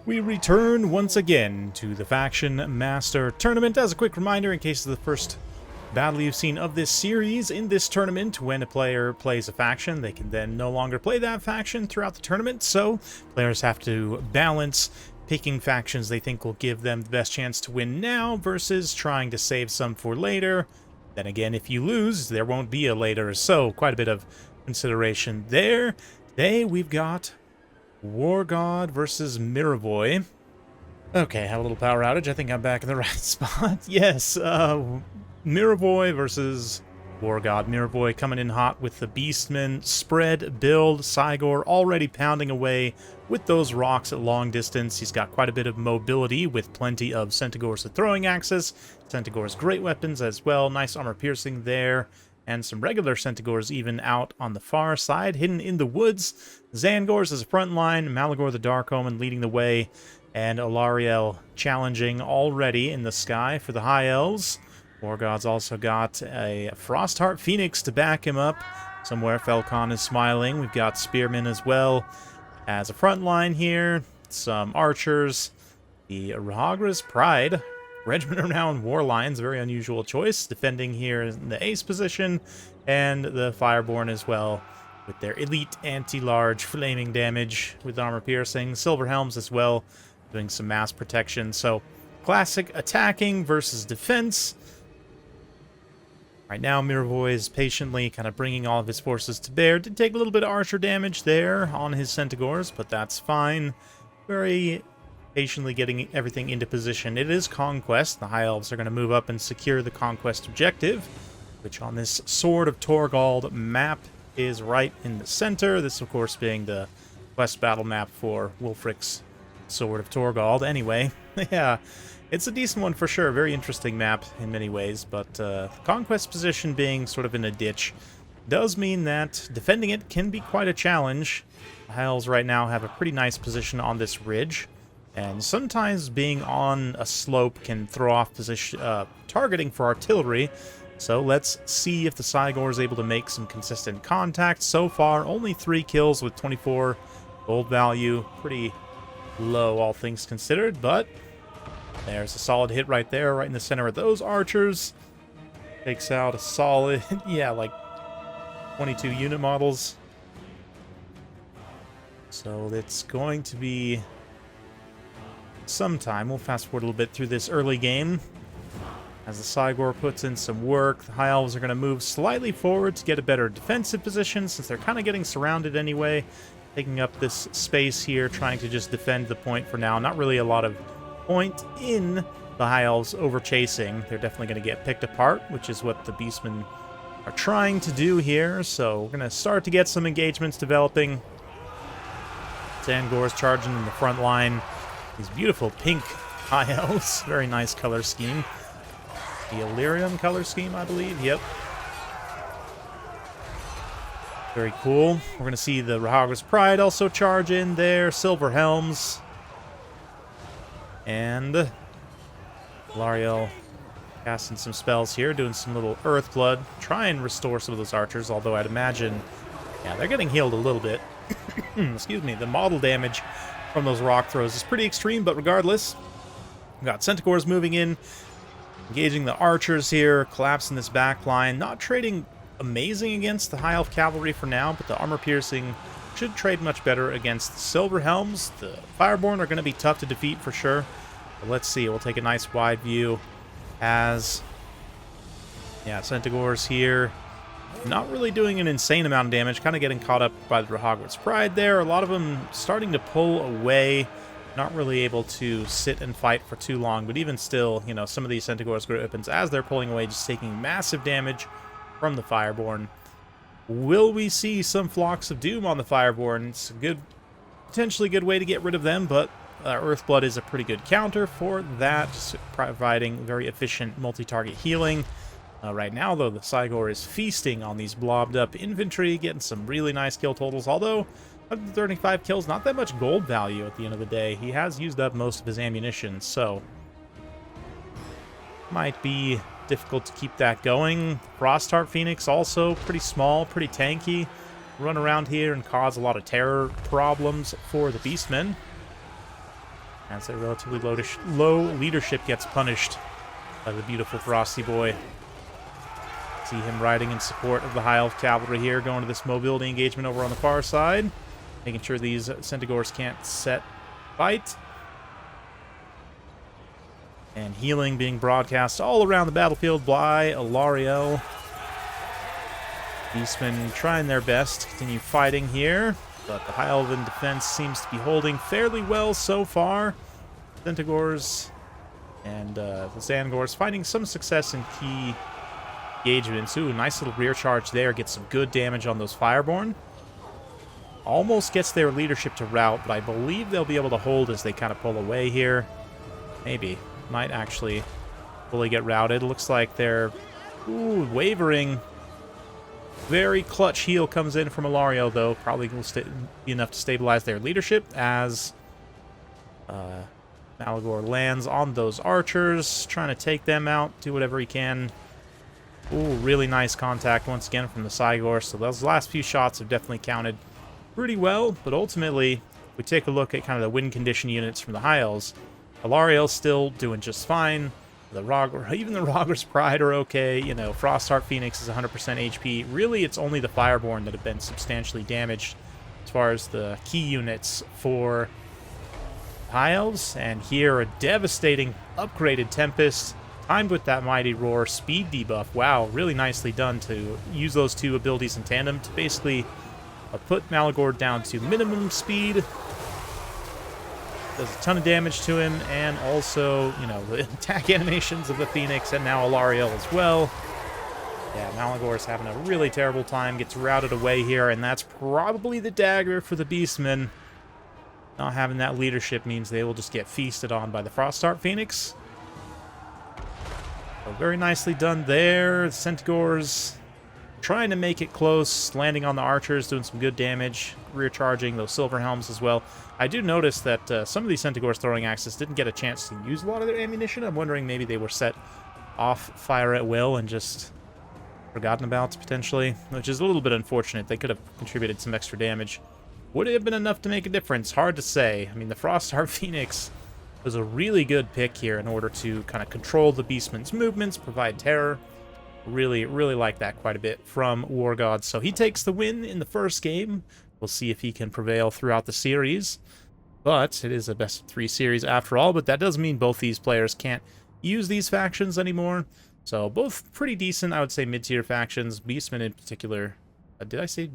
We return once again to the Faction Master Tournament. As a quick reminder, in case of the first battle you've seen of this series, in this tournament, when a player plays a faction, they can then no longer play that faction throughout the tournament, so players have to balance picking factions they think will give them the best chance to win now versus trying to save some for later. Then again, if you lose, there won't be a later, so quite a bit of consideration there. Today, we've got War God versus Miravoy. Okay, had a little power outage. I think I'm back in the right spot. Yes, Miravoy versus War God. Miravoy coming in hot with the Beastmen. Spread, build, Cygor already pounding away with those rocks at long distance. He's got quite a bit of mobility with plenty of Centaurs with throwing axes. Centaurs great weapons as well. Nice armor piercing there. And some regular Centaurs even out on the far side, hidden in the woods. Zangors as a front line, Malagor the Dark Omen leading the way, and Alariel challenging already in the sky for the High Elves. War God's also got a Frostheart Phoenix to back him up. Somewhere Felcon is smiling. We've got Spearmen as well as a front line here. Some Archers. The Rahagra's Pride. Regiment renowned War Lions, very unusual choice, defending here in the ace position, and the Fireborn as well, with their elite anti-large flaming damage with armor piercing. Silver Helms as well, doing some mass protection. So, classic attacking versus defense. Right now, Miravoy is patiently kind of bringing all of his forces to bear. Did take a little bit of archer damage there on his Centaurs, but that's fine. Very patiently getting everything into position. It is Conquest. The High Elves are going to move up and secure the Conquest objective, which on this Sword of Torgald map is right in the center. This, of course, being the quest battle map for Wulfric's Sword of Torgald. Anyway, yeah, it's a decent one for sure. Very interesting map in many ways, but the Conquest position being sort of in a ditch does mean that defending it can be quite a challenge. The High Elves right now have a pretty nice position on this ridge, and sometimes being on a slope can throw off position targeting for artillery. So let's see if the Cygor is able to make some consistent contact. So far, only 3 kills with 24 gold value. Pretty low, all things considered, but there's a solid hit right there, right in the center of those archers. Takes out a solid, yeah, like 22 unit models. So it's going to be some time. We'll fast forward a little bit through this early game. As the Cygor puts in some work, the High Elves are going to move slightly forward to get a better defensive position, since they're kind of getting surrounded anyway. Taking up this space here, trying to just defend the point for now. Not really a lot of point in the High Elves over chasing. They're definitely going to get picked apart, which is what the Beastmen are trying to do here. So we're going to start to get some engagements developing. Zangor's charging in the front line. These beautiful pink High Elves. Very nice color scheme. The Illyrium color scheme, I believe. Yep. Very cool. We're going to see the Rahagra's Pride also charge in there. Silver Helms. And Lariel casting some spells here, doing some little Earth Blood. Try and restore some of those archers, although I'd imagine, yeah, they're getting healed a little bit. Excuse me. The model damage from those rock throws is pretty extreme, but regardless, we've got Centaurs moving in, engaging the archers here, collapsing this back line. Not trading amazing against the High Elf Cavalry for now, but the armor piercing should trade much better against the Silver Helms. The Fireborn are going to be tough to defeat for sure. But let's see. We'll take a nice wide view as, yeah, Centaurs here. Not really doing an insane amount of damage. Kind of getting caught up by the Rahagra's Pride there. A lot of them starting to pull away. Not really able to sit and fight for too long. But even still, you know, some of these Centaurs great weapons, as they're pulling away, just taking massive damage from the Fireborn. Will we see some Flocks of Doom on the Fireborn? It's a good, potentially good way to get rid of them, but Earthblood is a pretty good counter for that, just providing very efficient multi-target healing. Right now, though, the Cygor is feasting on these blobbed up infantry, getting some really nice kill totals, although 135 kills, not that much gold value at the end of the day. He has used up most of his ammunition, so might be difficult to keep that going. Frostheart Phoenix also pretty small, pretty tanky. Run around here and cause a lot of terror problems for the Beastmen. As a relatively low leadership gets punished by the beautiful Frosty Boy. See him riding in support of the High Elf Cavalry here, going to this mobility engagement over on the far side, making sure these Centaurs can't set fight. And healing being broadcast all around the battlefield by Alariel. Beastmen trying their best to continue fighting here, but the High Elven defense seems to be holding fairly well so far. Centaurs and the Zangors finding some success in key engagements. Ooh, nice little rear charge there. Gets some good damage on those Fireborn. Almost gets their leadership to rout, but I believe they'll be able to hold as they kind of pull away here. Maybe. Might actually fully get routed. Looks like they're wavering. Very clutch heal comes in from Alario, though. Probably will be enough to stabilize their leadership as Malagor lands on those archers, trying to take them out, do whatever he can. Ooh, really nice contact once again from the Cygor. So those last few shots have definitely counted pretty well, but ultimately, if we take a look at kind of the win condition units from the High Elves, Alariel's still doing just fine. Even the Rogger's Pride are okay. You know, Frostheart Phoenix is 100% HP. Really, it's only the Fireborn that have been substantially damaged as far as the key units for High Elves. And here, a devastating upgraded Tempest, timed with that Mighty Roar speed debuff. Wow, really nicely done to use those two abilities in tandem to basically put Malagor down to minimum speed. Does a ton of damage to him, and also, you know, the attack animations of the Phoenix, and now Alariel as well. Yeah, Malagor is having a really terrible time, gets routed away here, and that's probably the dagger for the Beastmen. Not having that leadership means they will just get feasted on by the Frostheart Phoenix. So very nicely done there. The Centaurs trying to make it close, landing on the archers, doing some good damage, rear charging those silver helms as well. I do notice that some of these Centaurs throwing axes didn't get a chance to use a lot of their ammunition. I'm wondering maybe they were set off fire at will and just forgotten about, potentially, which is a little bit unfortunate. They could have contributed some extra damage. Would it have been enough to make a difference? Hard to say. I mean, the Frostheart Phoenix was a really good pick here in order to kind of control the Beastmen's movements, provide terror. Really, really like that quite a bit from War God. So he takes the win in the first game. We'll see if he can prevail throughout the series. But it is a best-of-3 series after all. But that does mean both these players can't use these factions anymore. So both pretty decent, I would say, mid-tier factions. Beastmen in particular. Did I say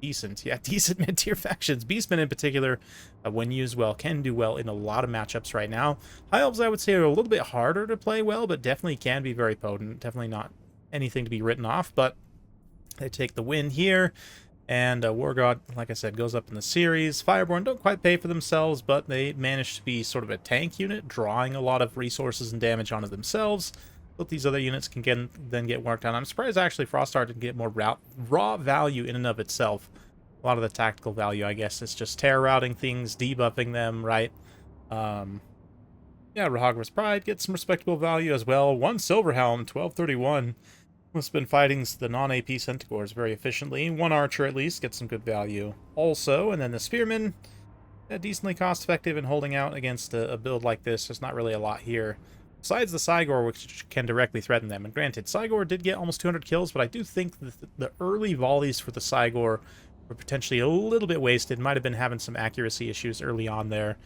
decent? Yeah, decent mid-tier factions. Beastmen in particular, when used well, can do well in a lot of matchups right now. High Elves, I would say, are a little bit harder to play well, but definitely can be very potent. Definitely not anything to be written off, but they take the win here. And War God, like I said, goes up in the series. Fireborn don't quite pay for themselves, but they manage to be sort of a tank unit, drawing a lot of resources and damage onto themselves. But these other units can then get worked on. I'm surprised actually Frostheart didn't get more raw value in and of itself. A lot of the tactical value, I guess, is just terror routing things, debuffing them, right? Yeah, Rahagras Pride gets some respectable value as well. 1 Silver Helm, 1231. Must have been fighting the non-AP Centaurs very efficiently. 1 Archer at least gets some good value also. And then the Spearmen, decently cost-effective in holding out against a build like this. There's not really a lot here. Besides the Cygor, which can directly threaten them. And granted, Cygor did get almost 200 kills, but I do think that the early volleys for the Cygor were potentially a little bit wasted. Might have been having some accuracy issues early on there.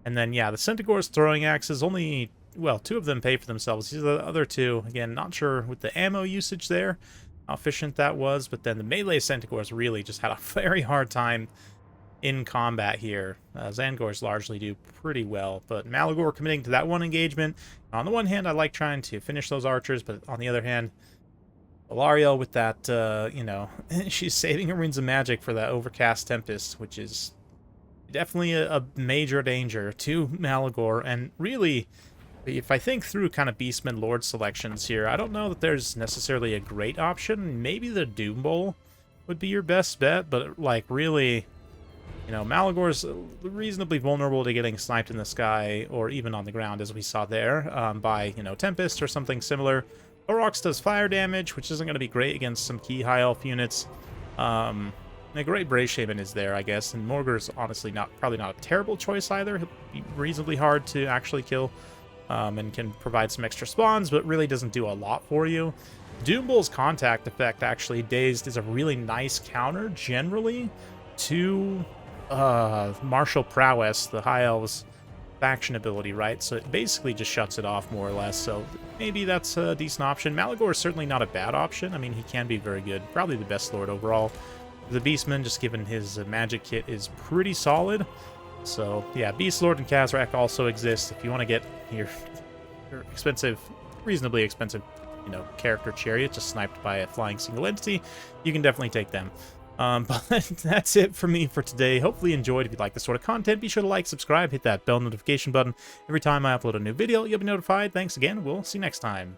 And then, yeah, the Centaur's throwing axes, only, well, 2 of them pay for themselves. These are the other 2. Again, not sure with the ammo usage there, how efficient that was. But then the melee Centaurs really just had a very hard time in combat here. Zangors largely do pretty well. But Malagor committing to that one engagement. On the one hand, I like trying to finish those archers, but on the other hand, Alariel with that, you know, she's saving her Runes of Magic for that Overcast Tempest, which is definitely a major danger to Malagor. And really, if I think through kind of Beastmen Lord selections here, I don't know that there's necessarily a great option. Maybe the Doom Bowl would be your best bet, but like really, you know, Malagor's reasonably vulnerable to getting sniped in the sky or even on the ground, as we saw there, by, you know, Tempest or something similar. Orox does fire damage, which isn't going to be great against some key high elf units. A great Brave Shaman is there, I guess, and Morgur's honestly probably not a terrible choice either. He'll be reasonably hard to actually kill, and can provide some extra spawns, but really doesn't do a lot for you. Doombull's contact effect, actually, Dazed, is a really nice counter, generally, to Martial Prowess, the High Elves faction ability, right? So it basically just shuts it off, more or less, so maybe that's a decent option. Malagor is certainly not a bad option. I mean, he can be very good. Probably the best Lord overall. The Beastman, just given his magic kit, is pretty solid. So, yeah, Beast Lord and Kazrak also exist. If you want to get your expensive, reasonably expensive, you know, character chariot just sniped by a flying single entity, you can definitely take them. But that's it for me for today. Hopefully you enjoyed. If you like this sort of content, be sure to like, subscribe, hit that bell notification button. Every time I upload a new video, you'll be notified. Thanks again. We'll see you next time.